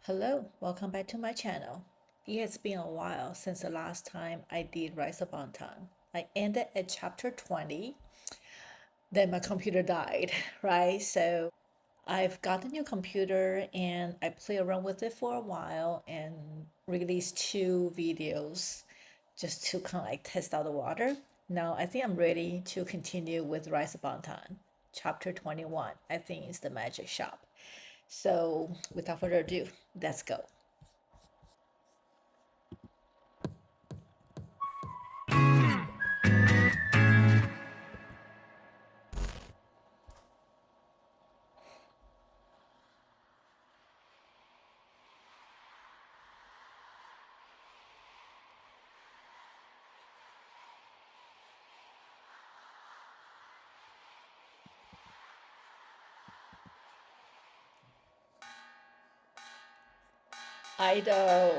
Hello, welcome back to my channel. It has been a while since the last time I did Rise of Bangtan. I ended at chapter 20, then my computer died, right? So I've got a new computer and I play around with it for a while and released 2 videos just to kind of like test out the water. Now I think I'm ready to continue with Rise of Bangtan. Chapter 21, I think is the magic shop. So without further ado, let's go. Idol.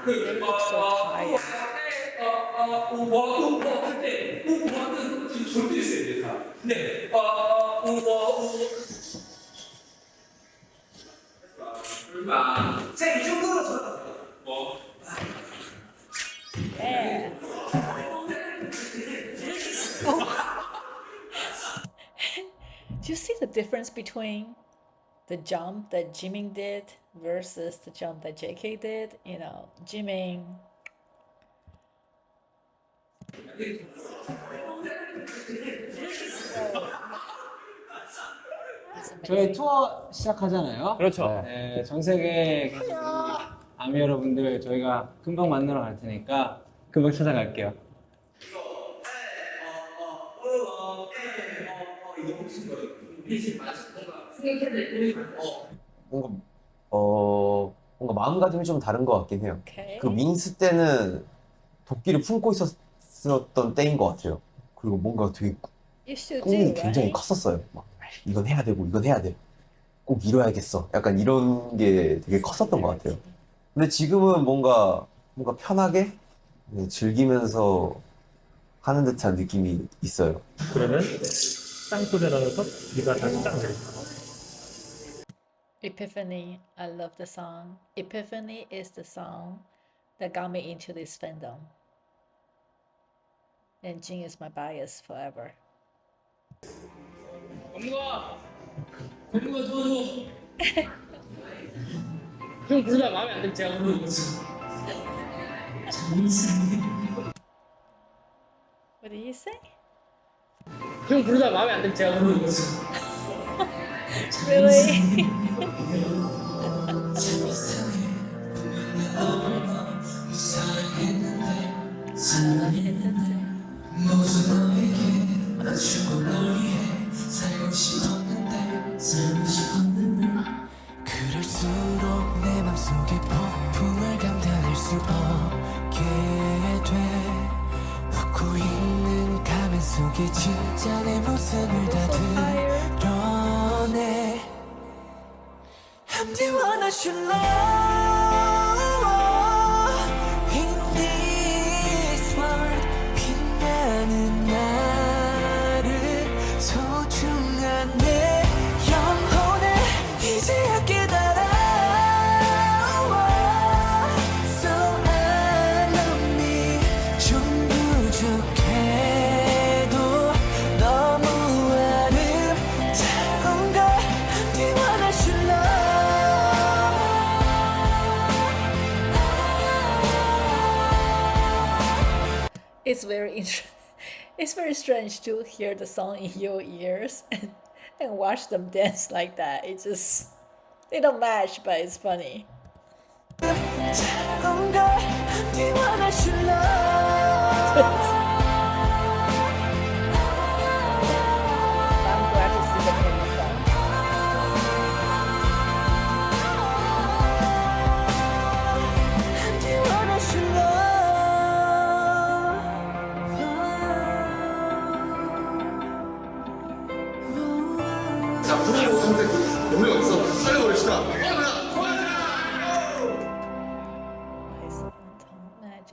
They look so tired. 우와는 절대 있어야 돼, 다. 네. 이 정도로 돌아가세요. 뭐? Yeah. Do you see the difference between the jump that Jimin did versus the jump that JK did? You know, Jimin. 저희 투어 시작하잖아요. 그렇죠. 네, 전 세계에 계신 아미 여러분들 저희가 금방 만나러 갈 테니까 금방 찾아갈게요. 뭔가 뭔가 마음가짐이 좀 다른 것 같긴 해요. Okay. 그 윙스 때는 도끼를 품고 있었던 때인 것 같아요. 그리고 뭔가 되게 You should 꿈이 do, 굉장히 right? 컸었어요. 막 이건 해야 되고 이건 해야 돼. 꼭 이뤄야겠어. 약간 이런 게 되게 컸었던 것 같아요. 근데 지금은 뭔가 편하게 즐기면서 하는 듯한 느낌이 있어요. 그러면 땅속에 넣어서 네가 다시 땅을 Epiphany, I love the song. Epiphany is the song that got me into this fandom. And Jin is my bias forever. 엄마 도와줘. 형 부르다 마음에 안 들면 제가 부르는 거지. What did you say? 형 부르다 마음에 안 들면 제가 부르는 거지. Really? 그럴수록 내 맘속에 폭풍을 감당할 수 없게 돼 웃고 있는 가면 속에 진짜 내 모습을 다 드러내 I'm the one I should love in this world 빛나는 나를 소중한 내 영혼을 이제야 깨달아 So I love me 좀 부족해도 너무 아름다운 걸 I'm the one I should love It's very strange to hear the song in your ears and watch them dance like that. They don't match, but it's funny. 작은 걸 I'm the one I should love I'm glad to see them in the song. I'm the one I should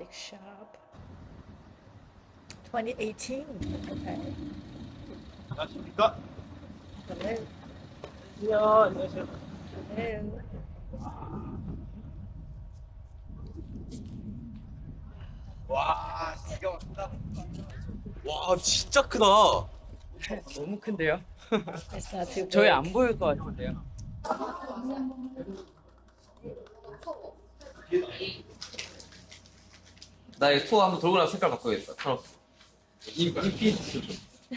big shop. 2018. Okay. 안녕하십니까? Hello. 안녕하세요. Hello. 와, 기가 막히다. 와, 진짜 크다. 너무 큰데요? It's not too 저희 big. 안 보일 것 같은데요? 나 이거 투어 한번 돌고 나서 색깔 바꿔야겠다. 초록.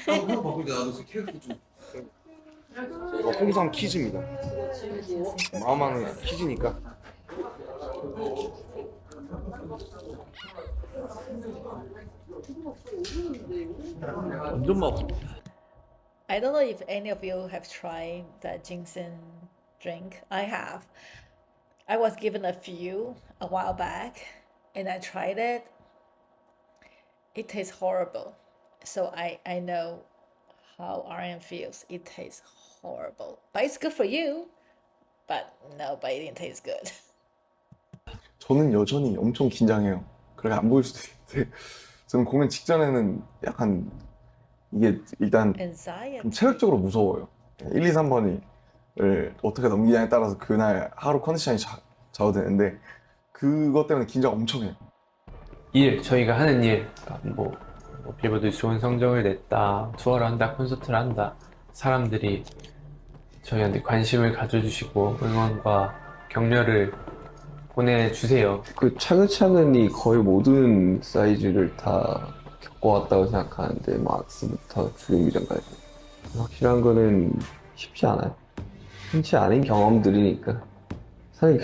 한번 바꾸니까 나도 그 캐릭터 좀. 이거 홍성 퀴즈입니다. 마음만은 퀴즈니까. 완전 맛없어. I don't know if any of you have tried that ginseng drink. I have. I was given a few a while back and I tried it. It tastes horrible. So I know how RM feels. It tastes horrible. But it's good for you. But no, but it didn't taste good. 저는 여전히 엄청 긴장해요. 그렇게 안 보일 수도 있는데 저는 공연 직전에는 약간 이게 일단 좀 Anxiety. 체력적으로 무서워요. 1, 2, 3번을 어떻게 넘기냐에 따라서 그날 하루 컨디션이 좌우되는데 그것 때문에 긴장 엄청 해요. 저희가 하는 일, 뭐 빌보드 좋은 성적을 냈다, 투어를 한다, 콘서트를 한다, 사람들이 저희한테 관심을 가져주시고 응원과 격려를 보내주세요. 그 차근차근히 거의 모든 사이즈를 다 겪어왔다고 생각하는데 막스부터 주요기전까지 확실한 거는 쉽지 않아요. 흔치 않은 경험들이니까 사실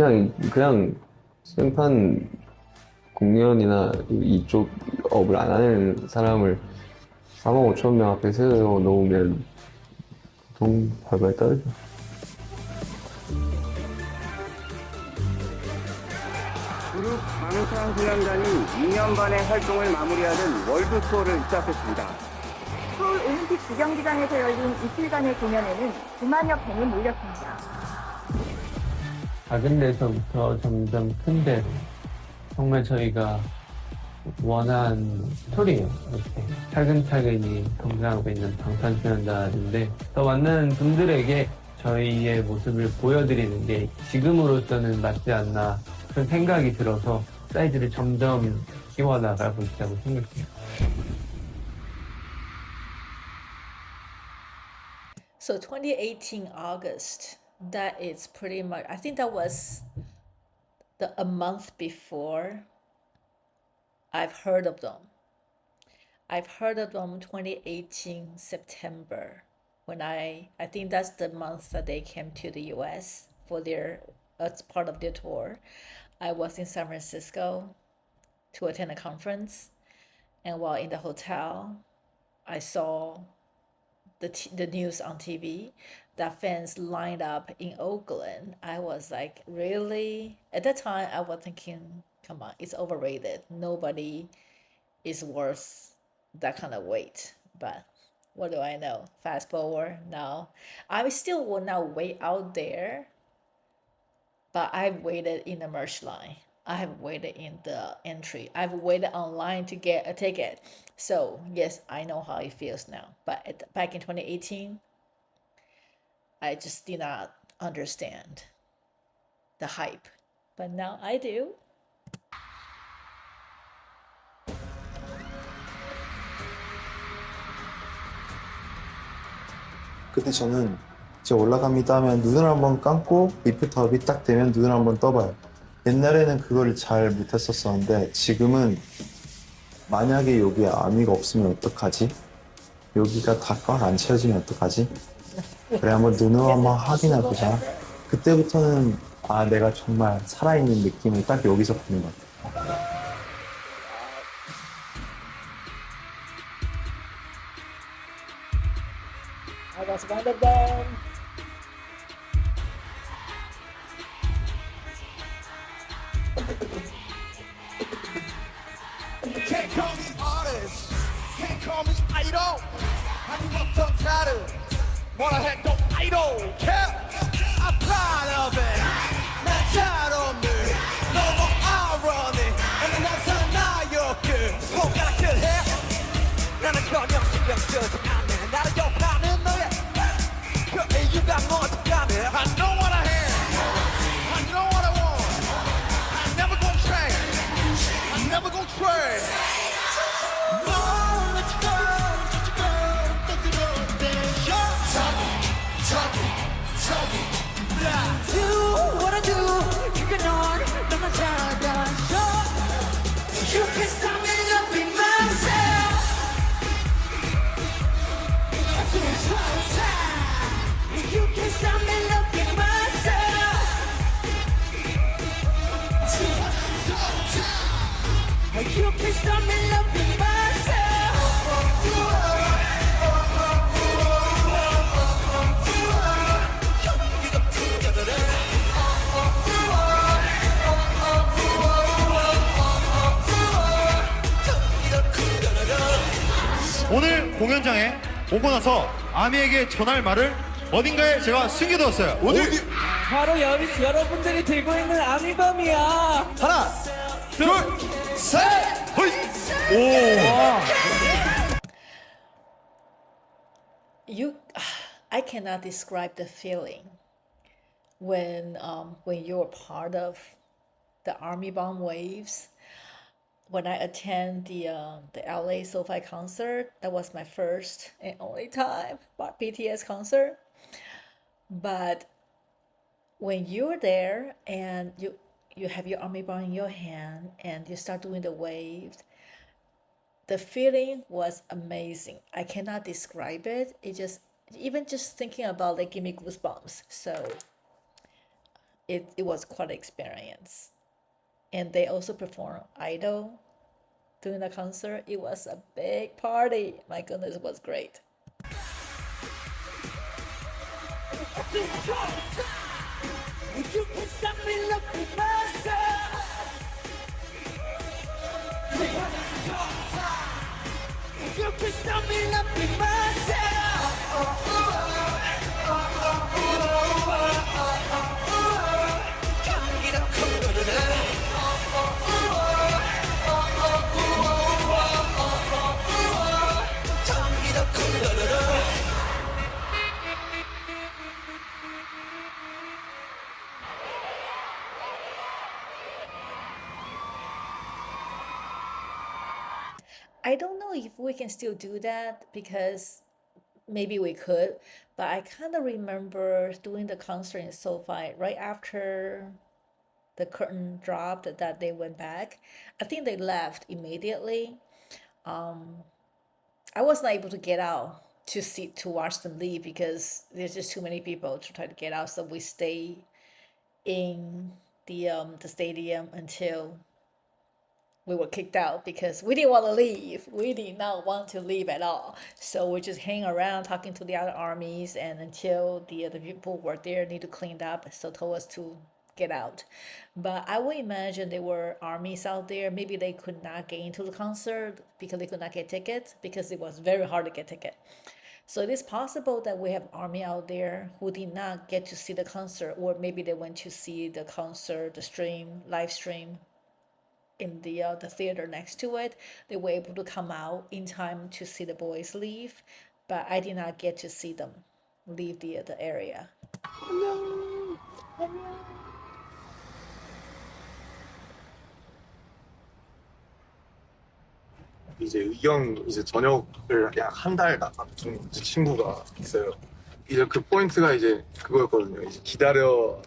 그냥 생판 공연이나 이쪽 업을 안 하는 사람을 45,000명 앞에 세워놓으면 보통 발발 떨죠. 그룹 방탄소년단이 2년 만의 활동을 마무리하는 월드 투어를 시작했습니다. 서울 올림픽 구경기장에서 열린 이틀간의 공연에는 9만여 팬이 몰렸습니다. 작은 데서부터 점점 큰 데로 정말 저희가 원한 스토리예요. 이렇게 차근차근히 성장하고 있는 방탄소년단인데 더 많은 분들에게 저희의 모습을 보여드리는 게 지금으로서는 맞지 않나 그런 생각이 들어서 사이즈를 점점 키워나가고 있다고 생각해요. So 2018 August, that is pretty much, I think that was a month before I've heard of them. I've heard of them 2018 September when I think that's the month that they came to the US for as part of their tour. I was in San Francisco to attend a conference, and while in the hotel, I saw the news on TV that fans lined up in Oakland. I was like, really? At that time, I was thinking, come on, it's overrated. Nobody is worth that kind of wait. But what do I know? Fast forward now, I still will not wait out there, but I've waited in the merch line. I have waited in the entry. I've waited online to get a ticket. So yes, I know how it feels now. But back in 2018, I just did not understand the hype. But now I do. 그때 저는 진짜 올라갑니다 하면 눈을 한번 감고 리프트업이 딱 되면 눈을 한번 떠봐요. 옛날에는 그걸 잘 못했었었는데 지금은 만약에 여기에 아미가 없으면 어떡하지? 여기가 다 꽉 안 채워지면 어떡하지? 그래 한번 눈으로 한번 확인해보자. 그때부터는 아 내가 정말 살아있는 느낌을 딱 여기서 보는 것 같아요. I was one of them. Can't call me artist, can't call me idol. 아니부터 다른 뭐라 해도 idol. I'm proud of it. 난 잘 없는 너무 ironic. And that's a night. Sway. Do what I do, 그건 넌 너만 잘하셔. You can stop me loving myself. You can stop me loving myself. You can stop me loving myself. 오늘 공연장에 오고 나서 아미에게 전할 말을 어딘가에 제가 숨겨두었어요. 어디? 바로 여러분들이 들고 있는 아미밤이야. 하나, 둘, 셋, 헐! 오! I cannot describe the feeling when you're part of the army bomb waves. When I attend the LA SoFi concert, that was my first and only time BTS concert. But when you're there and you have your army bomb in your hand and you start doing the waves, the feeling was amazing. I cannot describe it. Even just thinking about it give me goosebumps. So it was quite an experience. And they also performed Idol during the concert. It was a big party. My goodness, it was great. You can stop me loving myself. You can stop me loving myself. I don't know if we can still do that because maybe we could, but I kind of remember doing the concert in SoFi right after the curtain dropped that they went back. I think they left immediately. I was not able to get out to watch them leave because there's just too many people to try to get out. So we stay in the stadium until we were kicked out because we didn't want to leave. We did not want to leave at all. So we just hang around talking to the other armies and until the other people who were there need to clean up, so told us to get out. But I would imagine there were armies out there. Maybe they could not get into the concert because they could not get tickets because it was very hard to get ticket. So it is possible that we have army out there who did not get to see the concert, or maybe they went to see the concert, live stream in the theater next to it. They were able to come out in time to see the boys leave, but I did not get to see them leave the area. 이제 의경 이제 저녁을 약 한 달 나간 친구가 있어요. 이제 그 포인트가 이제 그거였거든요. 이제 기다려야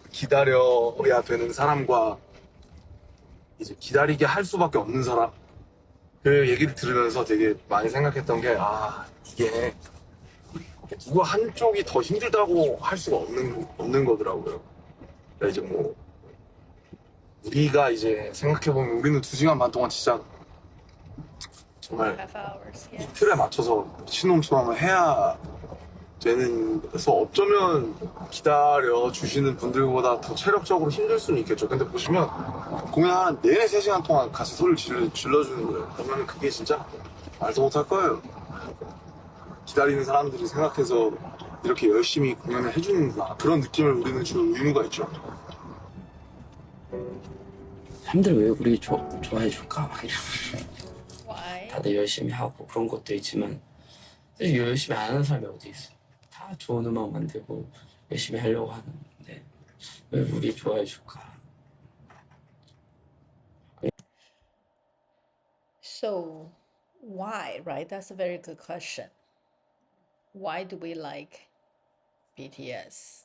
되는 사람과 이제 기다리게 할 수밖에 없는 사람. 그 얘기를 들으면서 되게 많이 생각했던 게, 이게 누구 한쪽이 더 힘들다고 할 수가 없는 거더라고요. 그러니까 이제 뭐 우리가 이제 생각해보면 우리는 2시간 반 동안 진짜 정말 이 틀에 맞춰서 미친놈처럼 해야 되는, 그래서 어쩌면 기다려 주시는 분들보다 더 체력적으로 힘들 수는 있겠죠. 근데 보시면 공연 내내 3시간 동안 같이 소리를 질러주는 거예요. 그러면 그게 진짜 말도 못할 거예요. 기다리는 사람들이 생각해서 이렇게 열심히 공연을 해주는구나, 그런 느낌을 우리는 줄 의무가 있죠. 사람들 왜 우리 좋아해 줄까? 막 이런. 다들 열심히 하고 그런 것도 있지만 사실 열심히 안 하는 사람이 어디 있어. 다 좋은 음악 만들고 열심히 하려고 하는데 왜 우리 좋아해 줄까? So, why, right? That's a very good question. Why do we like BTS?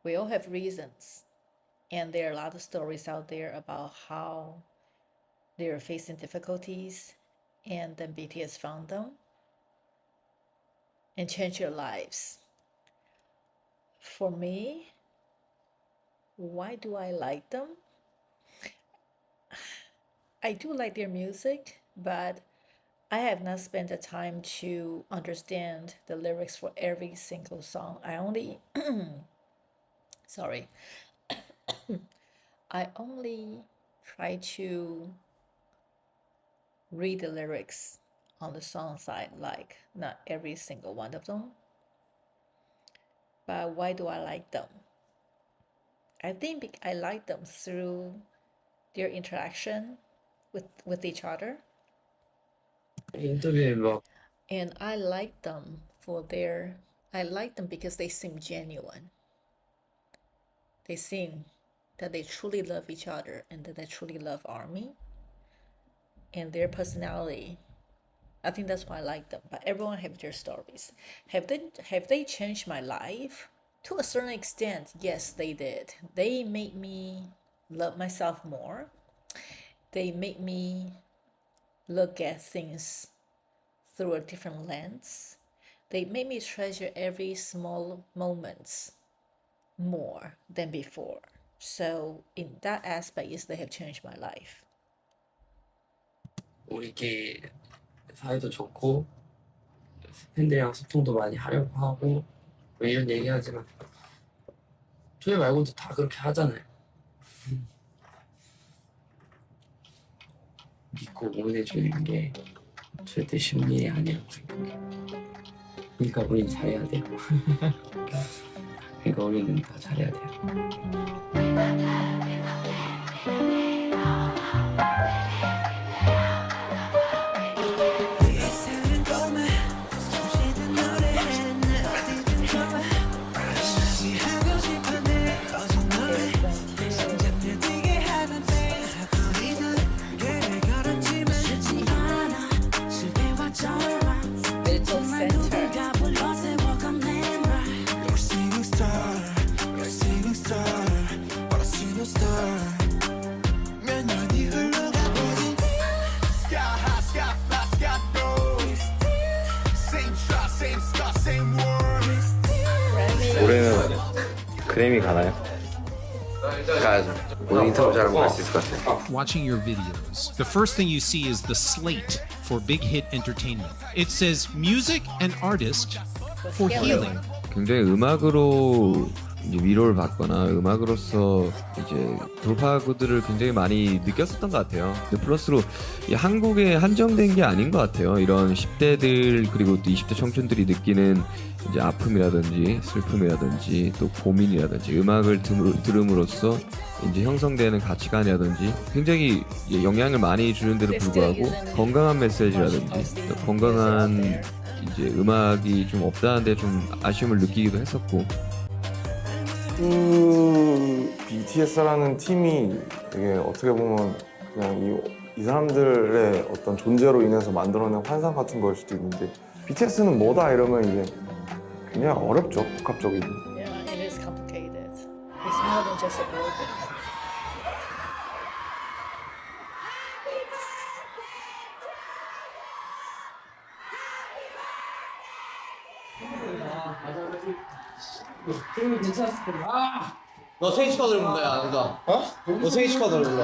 We all have reasons, and there are a lot of stories out there about how they're facing difficulties, and then BTS found them and changed their lives. For me, why do I like them? I do like their music, but I have not spent the time to understand the lyrics for every single song. I only, sorry, I only try to read the lyrics on the song side, like not every single one of them. But why do I like them? I think I like them through their interaction with each other. 인터뷰에 막 And I like them because they seem genuine. They seem that they truly love each other and that they truly love ARMY. And their personality, I think that's why I like them. But everyone have their stories. Have they changed my life? To a certain extent, yes, they did. They made me love myself more. They made me look at things through a different lens. They made me treasure every small moments more than before. So in that aspect, yes, they have changed my life. 우리끼리 사이도 좋고 팬들이랑 소통도 많이 하려고 하고 뭐 이런 얘기하지만 저희 말고도 다 그렇게 하잖아요. 믿고 응원해주는 게 절대 쉬운 일이 아니라고 생각해. 그러니까 우린 잘해야 돼요. 그러니까 우리는 다 잘해야 돼요. 올해는 그래미 가나요? 가야죠. 오늘 인터뷰 잘하면 갈 수 있을 것 같아요. Watching your videos, the first thing you see is the slate for Big Hit Entertainment. It says music and artist for healing. 굉장히 음악으로 이제 위로를 받거나 음악으로서 이제 돌파구들을 굉장히 많이 느꼈었던 것 같아요. 플러스로 이 한국에 한정된 게 아닌 것 같아요. 이런 10대들 그리고 또 20대 청춘들이 느끼는 이제 아픔이라든지 슬픔이라든지 또 고민이라든지 음악을 들음으로써 이제 형성되는 가치관이라든지 굉장히 영향을 많이 주는데도 불구하고 건강한 메시지라든지 또 건강한 이제 음악이 좀 없다는데 좀 아쉬움을 느끼기도 했었고. BTS라는 팀이 되게 어떻게 보면 그냥 이 사람들의 어떤 존재로 인해서 만들어낸 환상 같은 걸 수도 있는데 BTS는 뭐다 이러면 이게 굉장히 어렵죠, 복합적이고. Yeah, it is complicated. It's more than just a group. 괜찮았을 텐데. 너 생일 축하드려 본다, 야, 누가? 너 생일 축하드려 본다.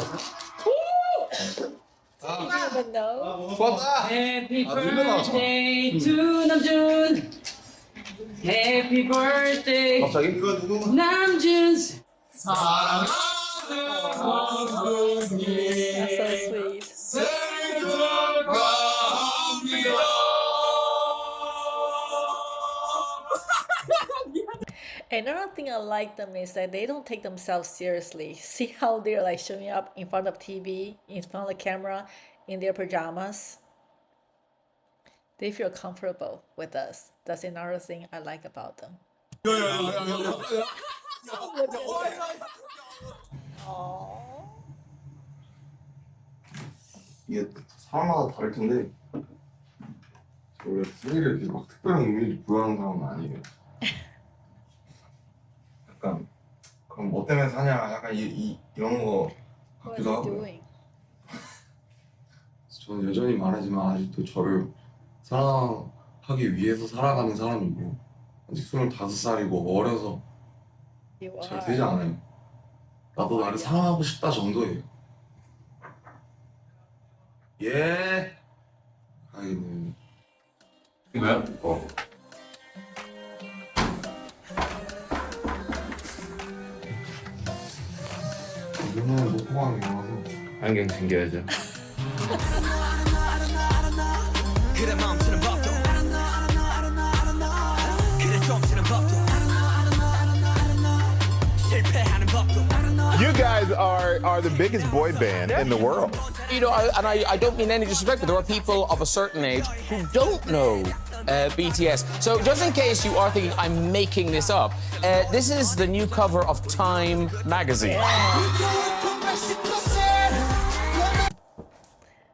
But no. 좋았다. Happy birthday to 남준. Happy birthday. 갑자기? 이거 누구? 남준. 사랑하는 원분이 That's so sweet. 생일 축하합니다. Another thing I like them is that they don't take themselves seriously. See how they're like showing up in front of TV, in front of the camera, in their pajamas. They feel comfortable with us. That's another thing I like about them. 이게 사람마다 다를 텐데 원래 생일을 이렇게 막 특별한 의미를 부여하는 사람은 아니에요. 약간 그럼 뭐 때문에 사냐 약간 이런 거 같기도 하고요. 저는 여전히 말하지만 아직도 저를 사랑하기 위해서 살아가는 사람이고 아직 25살이고 어려서 잘 되지 않아요. 나도 나를 사랑하고 싶다 정도예요. 예. 아이네. 뭐야? 눈은 못 보고 하는 게 많아서 안경 챙겨야죠. 그래 멈추는 법도 그래 멈추는 법도 실패하는 법도. You guys are the biggest boy band in the world. You know, I don't mean any disrespect, but there are people of a certain age who don't know BTS. So just in case you are thinking I'm making this up, this is the new cover of Time magazine.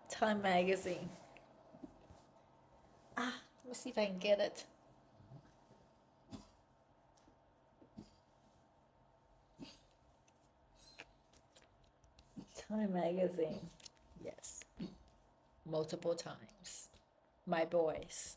Time magazine. Let me see if I can get it. Time magazine. Yes. Multiple times. My boys.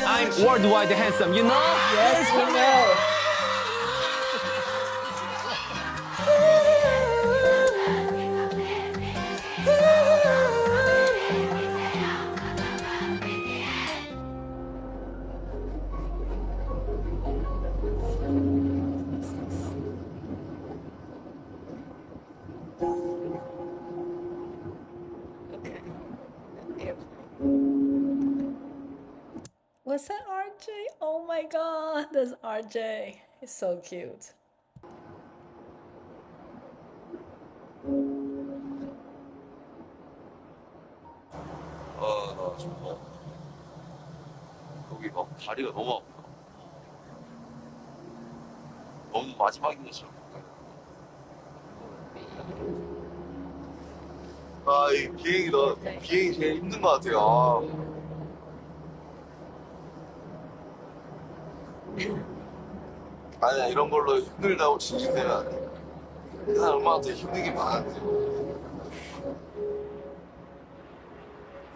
I'm worldwide handsome, you know? Yes, we know. Okay. Was that RJ? Oh my god, that's RJ. He's so cute. 나 정말 여기 막 다리가 너무 아프다. 너무 마지막인 것처럼. 이 비행이 제일 힘든 것 같아요. 아니야, 이런 걸로 힘들다고 징징대면 안 돼. 세상 얼마나 더 힘든 게 많은데.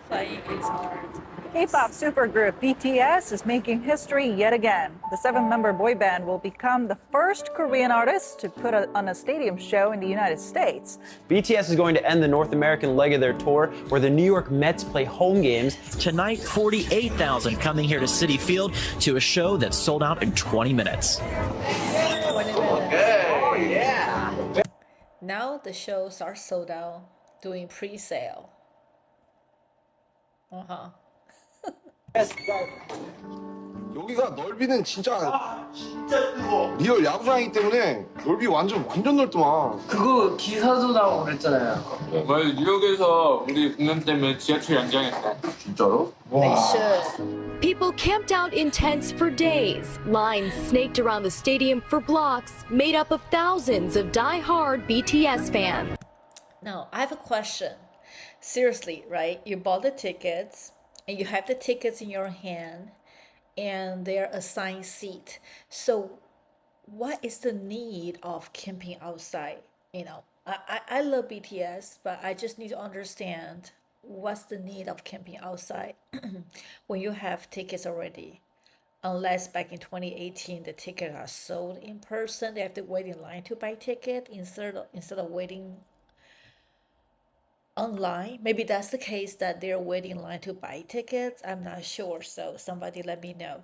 Flying is hard. K-pop supergroup BTS is making history yet again. The 7-member boy band will become the first Korean artist to put on a stadium show in the United States. BTS is going to end the North American leg of their tour, where the New York Mets play home games. Tonight, 48,000 coming here to Citi Field to a show that sold out in 20 minutes. 20 minutes. Oh, yeah. Now the shows are sold out, doing pre-sale. 여기가 넓이는 진짜 뜨거. 리얼 야구장이기 때문에 넓이 완전 넓더만. 그거 기사도 나오고 그랬잖아요. 맞아, 뉴욕에서 우리 공연 때문에 지하철 연장했대. 진짜로? They should. People camped out in tents for days. Lines snaked around the stadium for blocks, made up of thousands of die-hard BTS fans. Now, I have a question. Seriously, right? You bought the tickets and you have the tickets in your hand and they're assigned seat. So what is the need of camping outside? You know, I love BTS, but I just need to understand what's the need of camping outside when you have tickets already. Unless back in 2018 the tickets are sold in person, they have to wait in line to buy ticket instead of waiting online. Maybe that's the case, that they're waiting in line to buy tickets. I'm not sure, so somebody let me know.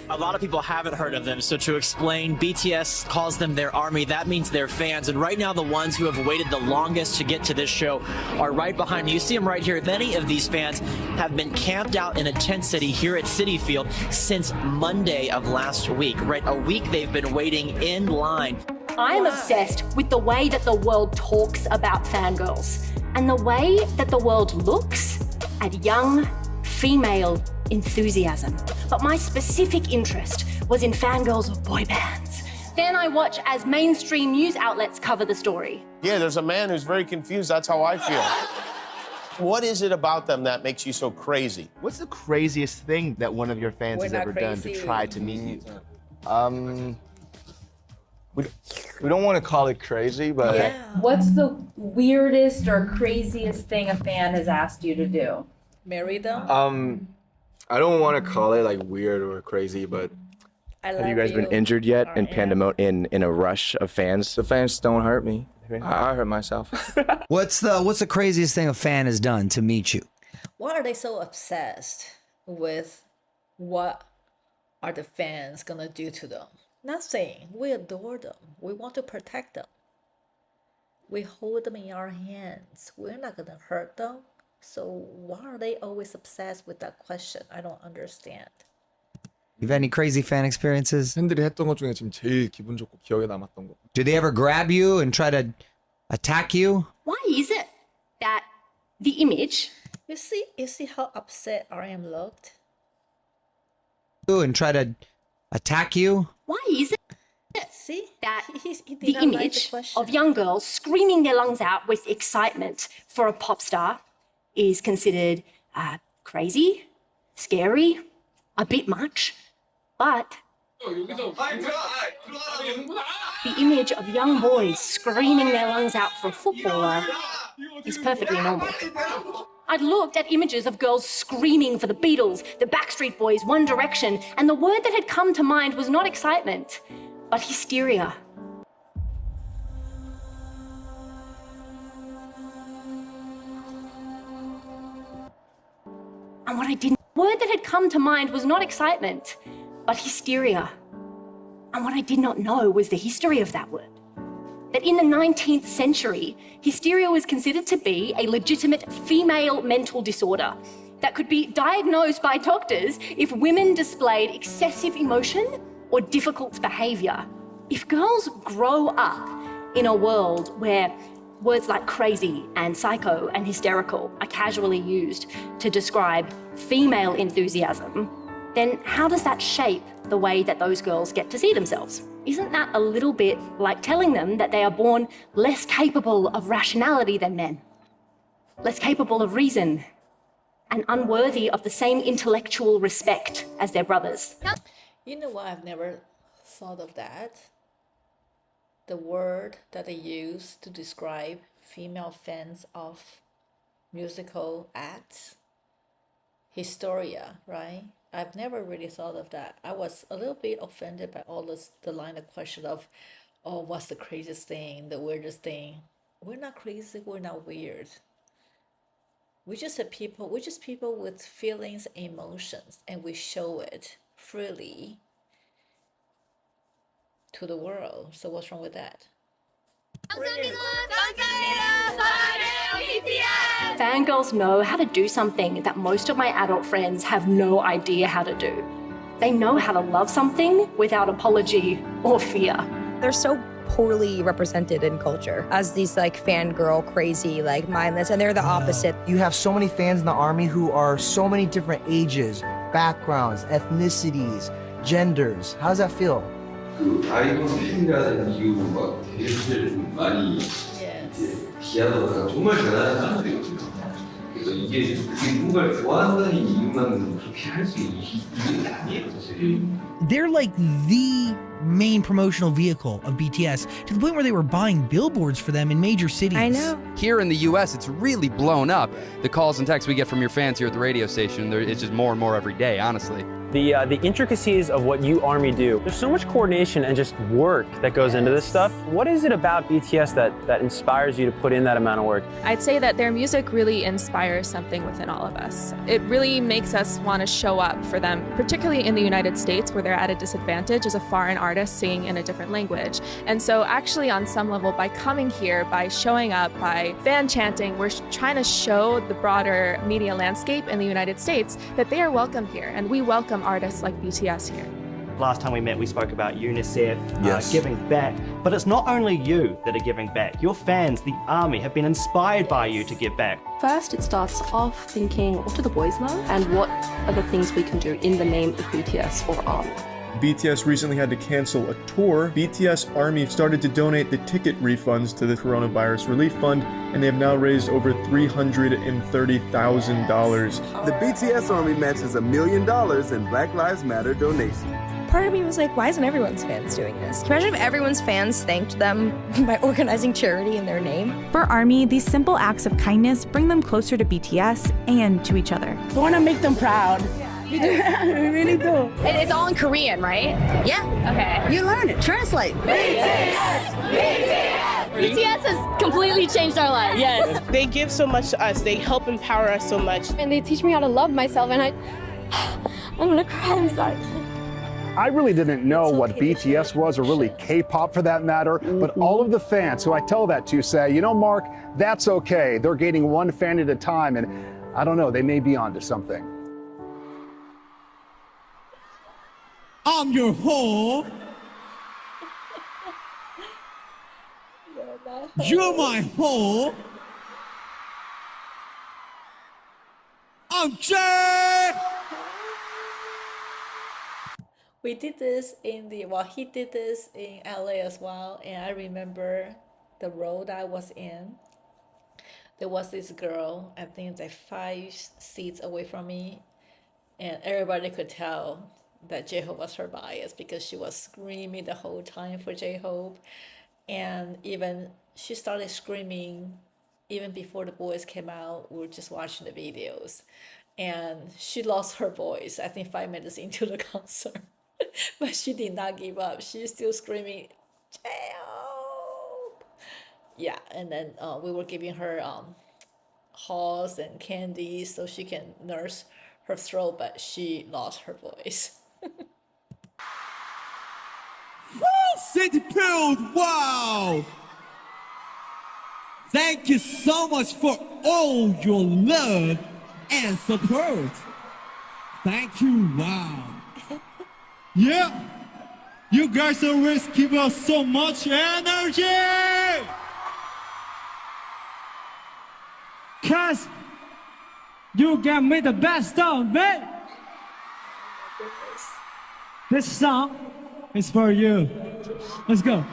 A lot of people haven't heard of them, so to explain, BTS calls them their army. That means their fans, and right now the ones who have waited the longest to get to this show are right behind me. You see them right here. Many of these fans have been camped out in a tent city here at Citi Field since Monday of last week. Right, a week they've been waiting in line. I'm obsessed with the way that the world talks about fangirls and the way that the world looks at young female enthusiasm. But my specific interest was in fangirls of boy bands. Then I watch as mainstream news outlets cover the story. Yeah, there's a man who's very confused. That's how I feel. What is it about them that makes you so crazy? What's the craziest thing that one of your fans has ever done to try to meet you? We don't want to call it crazy, but What's the weirdest or craziest thing a fan has asked you to do? Marry them? I don't want to call it like weird or crazy, but Have you guys been injured yet in a rush of fans? the fans don't hurt me. I hurt myself. What's the craziest thing a fan has done to meet you? Why are they so obsessed with what are the fans gonna do to them? Nothing. We adore them. We want to protect them. We hold them in our hands. We're not gonna hurt them. So why are they always obsessed with that question? I don't understand. You've had any crazy fan experiences? 팬들이 했던 것 중에 지금 제일 기분 좋고 기억에 남았던 거. Do they ever grab you and try to attack you? Why is it that the image... You see how upset RM looked? And try to attack you? Why is it See? that He did the not like the image question. of young girls screaming their lungs out with excitement for a pop star is considered crazy, scary, a bit much, but the image of young boys screaming their lungs out for a footballer is perfectly normal. I'd looked at images of girls screaming for the Beatles, the Backstreet Boys, One Direction, and the word that had come to mind was not excitement, but hysteria. And what I didn't, word that had come to mind was not excitement, but hysteria. And what I did not know was the history of that word. That in the 19th century, hysteria was considered to be a legitimate female mental disorder that could be diagnosed by doctors if women displayed excessive emotion or difficult behavior. If girls grow up in a world where words like crazy and psycho and hysterical are casually used to describe female enthusiasm, then how does that shape the way that those girls get to see themselves? Isn't that a little bit like telling them that they are born less capable of rationality than men, less capable of reason, and unworthy of the same intellectual respect as their brothers? You know what? I've never thought of that. The word that they use to describe female fans of musical acts, hysteria, right? I've never really thought of that. I was a little bit offended by all this, the line of question of, oh, what's the craziest thing, the weirdest thing? We're not crazy, we're not weird. We're just people with feelings, emotions, and we show it freely to the world. So what's wrong with that? Fangirls know how to do something that most of my adult friends have no idea how to do. They know how to love something without apology or fear. They're so poorly represented in culture as these like fangirl crazy, like mindless, and they're the opposite. You have so many fans in the army who are so many different ages, backgrounds, ethnicities, genders. How does that feel? 그 아이돌 팬이라는 이유로 막 대회를 좀 많이 기하다가 정말 대단한 사람들이거든요. 그래서 이게 누군가를 좋아한다는 이유만 그렇게 할 수 있는 게 아니에요, 사실. They're like the main promotional vehicle of BTS to the point where they were buying billboards for them in major cities. I know. Here in the US, it's really blown up. The calls and texts we get from your fans here at the radio station, it's just more and more every day, honestly. the intricacies of what you ARMY do. There's so much coordination and just work that goes into this stuff. What is it about BTS that inspires you to put in that amount of work? I'd say that their music really inspires something within all of us. It really makes us want to show up for them, particularly in the United States where they're at a disadvantage as a foreign artist singing in a different language. And so actually on some level, by coming here, by showing up, by fan chanting, we're trying to show the broader media landscape in the United States that they are welcome here, and we welcome artists like BTS here. Last time we met, we spoke about UNICEF, Yes. giving back. But it's not only you that are giving back. Your fans, the ARMY, have been inspired by you to give back. First, it starts off thinking, what do the boys love? And what are the things we can do in the name of BTS or ARMY? BTS recently had to cancel a tour. BTS ARMY started to donate the ticket refunds to the Coronavirus Relief Fund, and they have now raised over $330,000. The BTS ARMY matches $1 million in Black Lives Matter donations. Part of me was like, why isn't everyone's fans doing this? Can you imagine if everyone's fans thanked them by organizing charity in their name? For ARMY, these simple acts of kindness bring them closer to BTS and to each other. We want to make them proud. We really do. It's all in Korean, right? Yeah. Okay. You learn it. Translate. BTS has completely changed our lives. Yes. They give so much to us. They help empower us so much. And they teach me how to love myself, and I'm gonna cry, I'm sorry. I really didn't know what BTS was, or really K-pop for that matter, but all of the fans who I tell that to say, you know, Mark, that's okay. They're gaining one fan at a time, and I don't know, they may be onto something. I'm your whore. You're my whore. I'm Jay. We did this he did this in LA as well, and I remember the road I was in. There was this girl, I think like 5 seats away from me, and everybody could tell that J-Hope was her bias because she was screaming the whole time for J-Hope, and even she started screaming even before the boys came out. We were just watching the videos, and she lost her voice, I think 5 minutes into the concert. But she did not give up. She's still screaming, J-Hope! Yeah, and then we were giving her halls and candy so she can nurse her throat, but she lost her voice. City Field, wow! Thank you so much for all your love and support. Thank you, wow. Yeah, you guys always give us so much energy! Cause you give me the best of me! This song is for you. Let's go.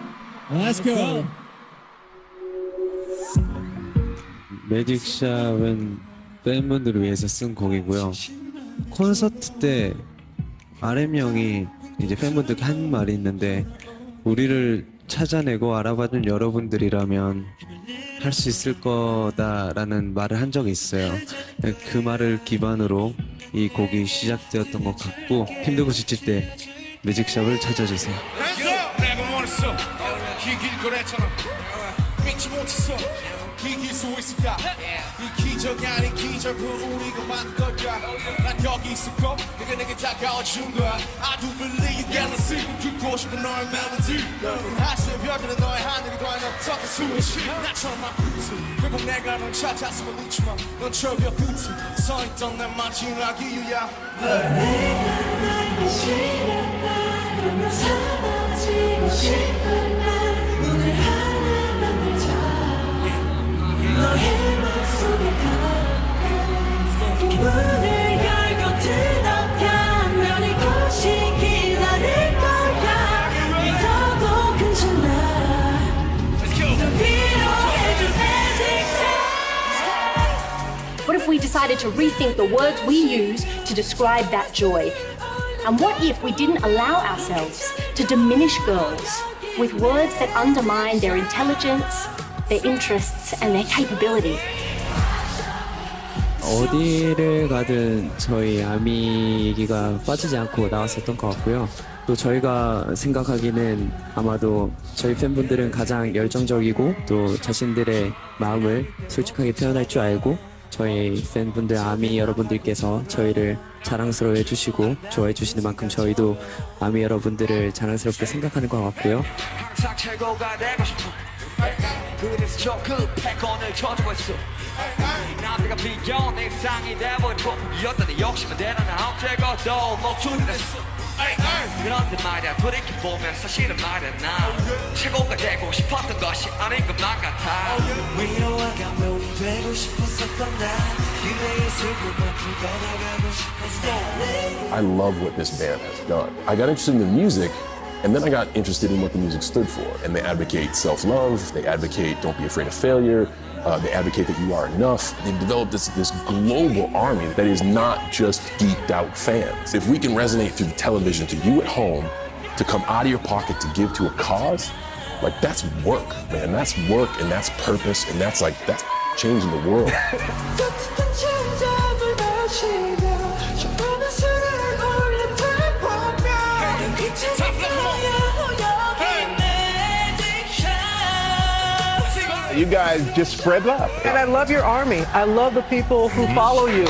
Let's go. 매직샵은 팬분들을 위해서 쓴 곡이고요. 콘서트 때 RM 형이 이제 팬분들께 한 말이 있는데, 우리를 찾아내고 알아봐준 여러분들이라면 할 수 있을 거다라는 말을 한 적이 있어요. 그 말을 기반으로 이 곡이 시작되었던 것 같고, 힘들고 지칠 때 매직샵을 찾아주세요. 이길 수 있을까? 이 기적이 아닌 기적을 우리가 만든 걸까? 난 여기 있을 거, 내가 내게 다가와준 거야. I do believe you gonna see. 듣고 싶은 너의 멜로디. 하수의 별들은 너의 하늘이 과연 어떻게 숨을지. 나처럼 아프지. 결국 내가 널 찾았으면 웃지마. 넌 절벽 끝에 서있던 내 마지막 이유야. 내가 남기 싫은 날, 넌 사라지고 싶은 날, 오늘 하나 만들자. 너의 맘속에 가득 문을 열고 들어가면 이곳이 기다릴 거야. 믿어도 괜찮아. 널 필요해줄 What if we decided to rethink the words we use to describe that joy? And what if we didn't allow ourselves to diminish girls with words that undermine their intelligence, their interests, and their capability? 어디를 가든 저희 아미 얘기가 빠지지 않고 나왔었던 것 같고요. 또 저희가 생각하기는 아마도 저희 팬분들은 가장 열정적이고 또 자신들의 마음을 솔직하게 표현할 줄 알고 저희 팬분들 아미 여러분들께서 저희를 자랑스러워해 주시고 좋아해 주시는 만큼 저희도 아미 여러분들을 자랑스럽게 생각하는 것 같고요. 항상 최고가 되고 싶어 그래서 저 패권을 쳐주고 있어 나비가 비겨 내 일상이 돼버린 꿈이었더니 욕심은 대단한 언제고도 멈추는 했어 그런데 말야 돌이켜보면 사실은 말야 나 최고가 되고 싶었던 것이 아닌 것만 같아 위로와 감동이 되고 싶었었던 나 그대의 슬픔을 풀어나가고 싶었어 I love what this band has done. I got interested in the music, and then I got interested in what the music stood for. And they advocate self-love, they advocate don't be afraid of failure, they advocate that you are enough. They've developed this global army that is not just geeked out fans. If we can resonate through the television to you at home, to come out of your pocket to give to a cause, like that's work, man. That's work and that's purpose and that's changing the world. You guys just spread love. And I love your army. I love the people who follow you.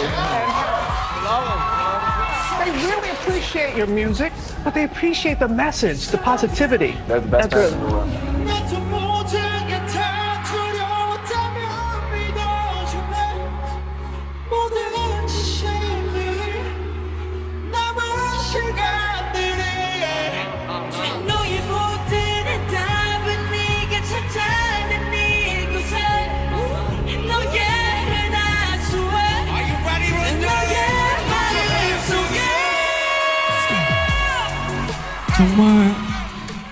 They really appreciate your music, but they appreciate the message, the positivity. They're the best That's fans in the world.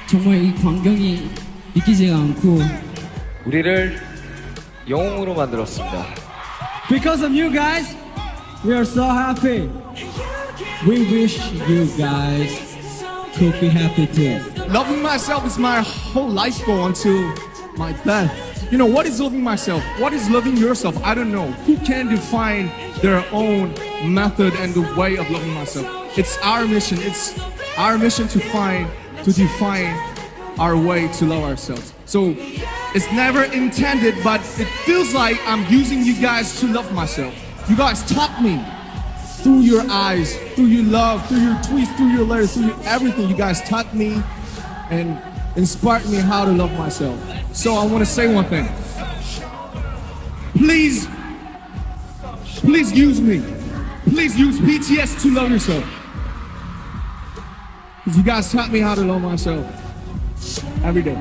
정말 이 광경이 믿기지가 않고 우리를 영웅으로 만들었습니다. Because of you guys, we are so happy. We wish you guys could be happy too. Loving myself is my whole life goal until my death. You know, what is loving myself? What is loving yourself? I don't know. Who can define their own method and the way of loving myself? It's our mission. It's our mission to define our way to love ourselves. So it's never intended, but it feels like I'm using you guys to love myself. You guys taught me through your eyes, through your love, through your tweets, through your letters, through everything. You guys taught me and inspired me how to love myself. So I want to say one thing. Please use me. Please use BTS to love yourself. Because you guys taught me how to love myself every day.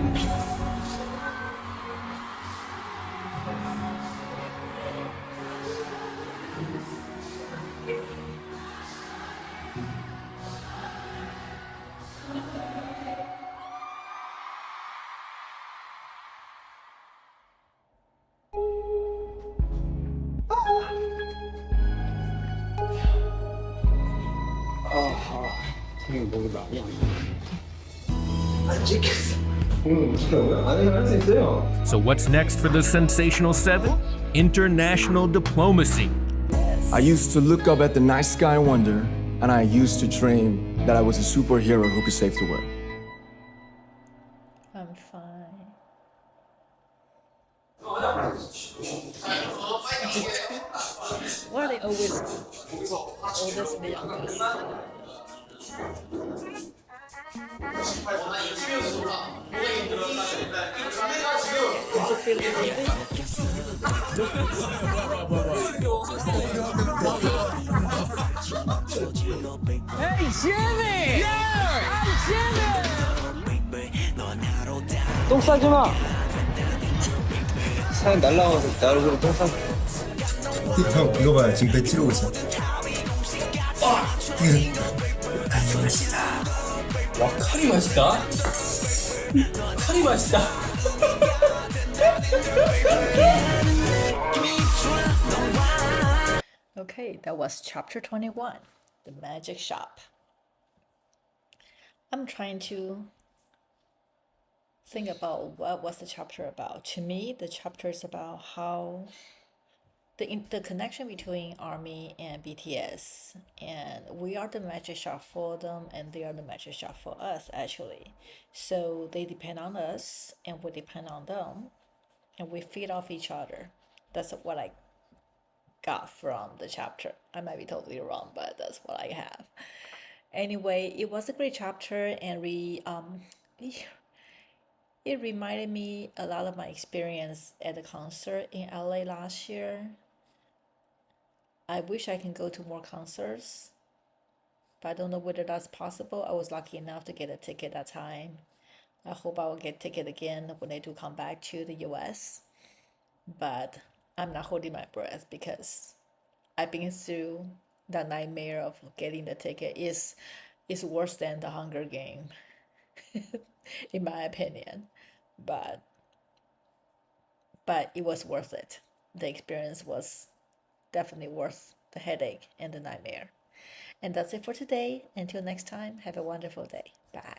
So what's next for the Sensational Seven? International diplomacy. I used to look up at the night sky and wonder, and I used to dream that I was a superhero who could save the world. I'm fine. Why are they always oldest and the youngest? Did you feel it? Hey, Jimmy! Yeah! Hey, Jimmy! 똥 싸지 마! 사연 날라와서 나 얼굴에 똥 싸. 형 이거 봐요 지금 배 찌르고 있어. 칼이 맛있다. 와, 칼이 맛있다? 칼이 맛있다. Okay, that was chapter 21, the magic shop. I'm trying to think about what was the chapter about. To me, the chapter is about how the connection between ARMY and BTS, and we are the magic shop for them, and they are the magic shop for us actually. So they depend on us, and we depend on them, and we feed off each other. That's what I got from the chapter. I might be totally wrong, but that's what I have. Anyway, it was a great chapter, and it reminded me a lot of my experience at the concert in LA last year. I wish I can go to more concerts, but I don't know whether that's possible. I was lucky enough to get a ticket that time. I hope I will get a ticket again when they do come back to the US. But I'm not holding my breath because I've been through the nightmare of getting the ticket. Is worse than the Hunger Game, in my opinion. But it was worth it. The experience was definitely worth the headache and the nightmare. And that's it for today. Until next time, have a wonderful day. Bye.